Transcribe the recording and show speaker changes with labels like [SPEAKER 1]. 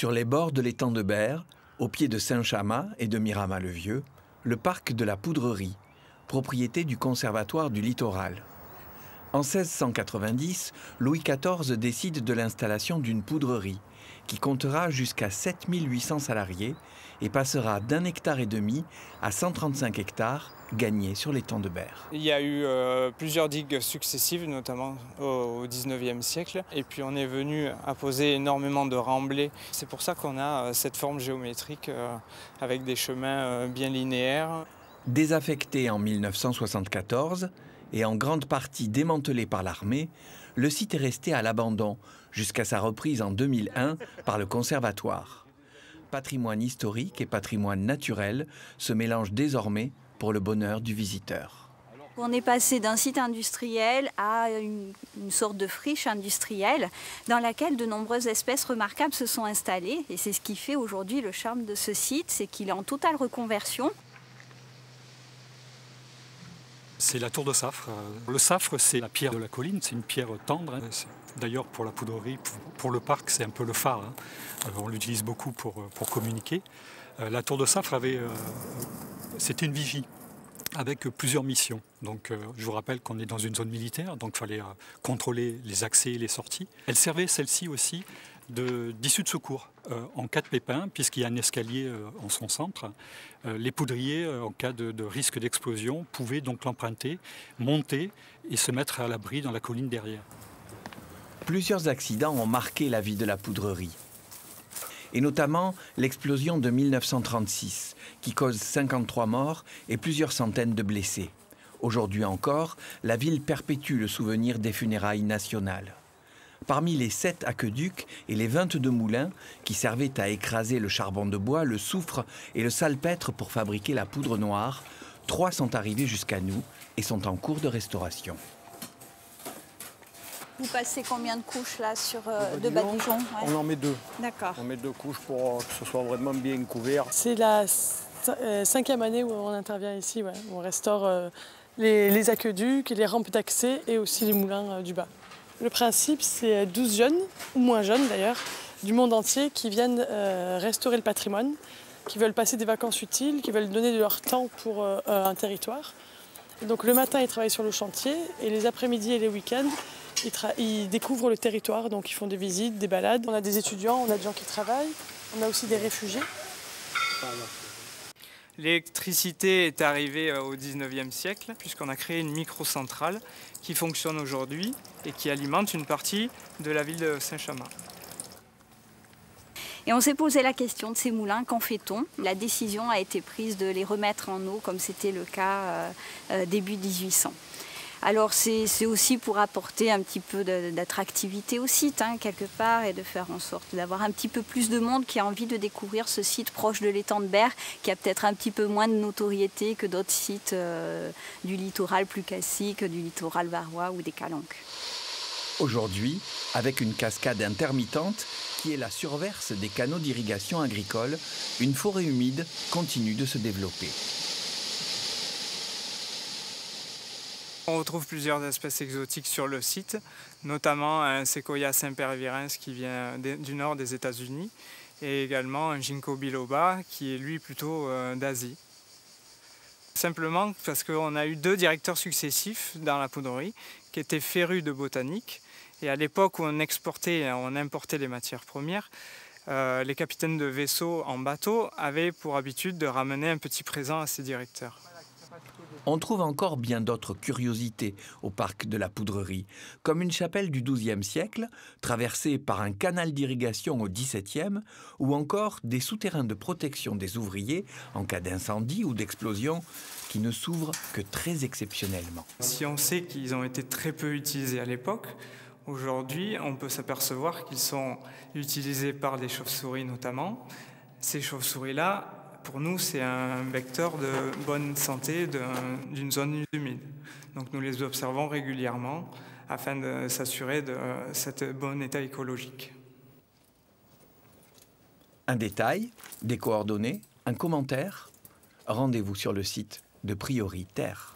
[SPEAKER 1] Sur les bords de l'étang de Berre, au pied de Saint-Chamas et de Miramas-le-Vieux, le parc de la Poudrerie, propriété du Conservatoire du Littoral. En 1690, Louis XIV décide de l'installation d'une poudrerie qui comptera jusqu'à 7800 salariés et passera d'1,5 hectare à 135 hectares gagnés sur l'étang de Berre.
[SPEAKER 2] Il y a eu plusieurs digues successives, notamment au XIXe siècle. Et puis on est venu à poser énormément de remblais. C'est pour ça qu'on a cette forme géométrique avec des chemins bien linéaires.
[SPEAKER 1] Désaffecté en 1974 et en grande partie démantelé par l'armée, le site est resté à l'abandon jusqu'à sa reprise en 2001 par le Conservatoire. Patrimoine historique et patrimoine naturel se mélangent désormais pour le bonheur du visiteur.
[SPEAKER 3] On est passé d'un site industriel à une sorte de friche industrielle dans laquelle de nombreuses espèces remarquables se sont installées. Et c'est ce qui fait aujourd'hui le charme de ce site, c'est qu'il est en totale reconversion.
[SPEAKER 4] C'est la tour de Saffre. Le Saffre, c'est la pierre de la colline, c'est une pierre tendre. D'ailleurs, pour la poudrerie, pour le parc, c'est un peu le phare. On l'utilise beaucoup pour communiquer. La tour de Saffre c'était une vigie avec plusieurs missions. Donc, je vous rappelle qu'on est dans une zone militaire, donc il fallait contrôler les accès et les sorties. Elle servait, celle-ci aussi, d'issue de secours en cas de pépin, puisqu'il y a un escalier en son centre. Les poudriers, en cas de risque d'explosion, pouvaient donc l'emprunter, monter et se mettre à l'abri dans la colline derrière.
[SPEAKER 1] Plusieurs accidents ont marqué la vie de la poudrerie. Et notamment l'explosion de 1936, qui cause 53 morts et plusieurs centaines de blessés. Aujourd'hui encore, la ville perpétue le souvenir des funérailles nationales. Parmi les 7 aqueducs et les 22 moulins qui servaient à écraser le charbon de bois, le soufre et le salpêtre pour fabriquer la poudre noire, 3 sont arrivés jusqu'à nous et sont en cours de restauration.
[SPEAKER 3] Vous passez combien de couches là sur de badigeons?
[SPEAKER 5] On en met 2.
[SPEAKER 3] D'accord.
[SPEAKER 5] On met 2 couches pour que ce soit vraiment bien couvert.
[SPEAKER 6] C'est la 5e année où on intervient ici. Ouais. On restaure les aqueducs, les rampes d'accès et aussi les moulins du bas. Le principe, c'est 12 jeunes, ou moins jeunes d'ailleurs, du monde entier qui viennent restaurer le patrimoine, qui veulent passer des vacances utiles, qui veulent donner de leur temps pour un territoire. Et donc le matin, ils travaillent sur le chantier et les après-midi et les week-ends, ils découvrent le territoire, donc ils font des visites, des balades. On a des étudiants, on a des gens qui travaillent, on a aussi des réfugiés.
[SPEAKER 2] L'électricité est arrivée au XIXe siècle, puisqu'on a créé une microcentrale qui fonctionne aujourd'hui et qui alimente une partie de la ville de Saint-Chamas.
[SPEAKER 3] Et on s'est posé la question de ces moulins, qu'en fait-on? La décision a été prise de les remettre en eau, comme c'était le cas début 1800. Alors c'est aussi pour apporter un petit peu d'attractivité au site, quelque part, et de faire en sorte d'avoir un petit peu plus de monde qui a envie de découvrir ce site proche de l'étang de Berre, qui a peut-être un petit peu moins de notoriété que d'autres sites du littoral plus classique, du littoral varois ou des Calanques.
[SPEAKER 1] Aujourd'hui, avec une cascade intermittente qui est la surverse des canaux d'irrigation agricole, une forêt humide continue de se développer.
[SPEAKER 2] On retrouve plusieurs espèces exotiques sur le site, notamment un séquoia Saint-Père-Virens qui vient du nord des États-Unis et également un ginkgo biloba qui est lui plutôt d'Asie. Simplement parce qu'on a eu 2 directeurs successifs dans la poudrerie qui étaient férus de botanique. Et à l'époque où on exportait et on importait les matières premières, les capitaines de vaisseaux en bateau avaient pour habitude de ramener un petit présent à ces directeurs.
[SPEAKER 1] On trouve encore bien d'autres curiosités au parc de la Poudrerie, comme une chapelle du XIIe siècle, traversée par un canal d'irrigation au XVIIe, ou encore des souterrains de protection des ouvriers en cas d'incendie ou d'explosion, qui ne s'ouvrent que très exceptionnellement.
[SPEAKER 2] Si on sait qu'ils ont été très peu utilisés à l'époque, aujourd'hui on peut s'apercevoir qu'ils sont utilisés par des chauves-souris notamment. Ces chauves-souris-là, pour nous, c'est un vecteur de bonne santé d'une zone humide. Donc nous les observons régulièrement afin de s'assurer de cet bon état écologique.
[SPEAKER 1] Un détail, des coordonnées, un commentaire, rendez-vous sur le site de Priori Terre.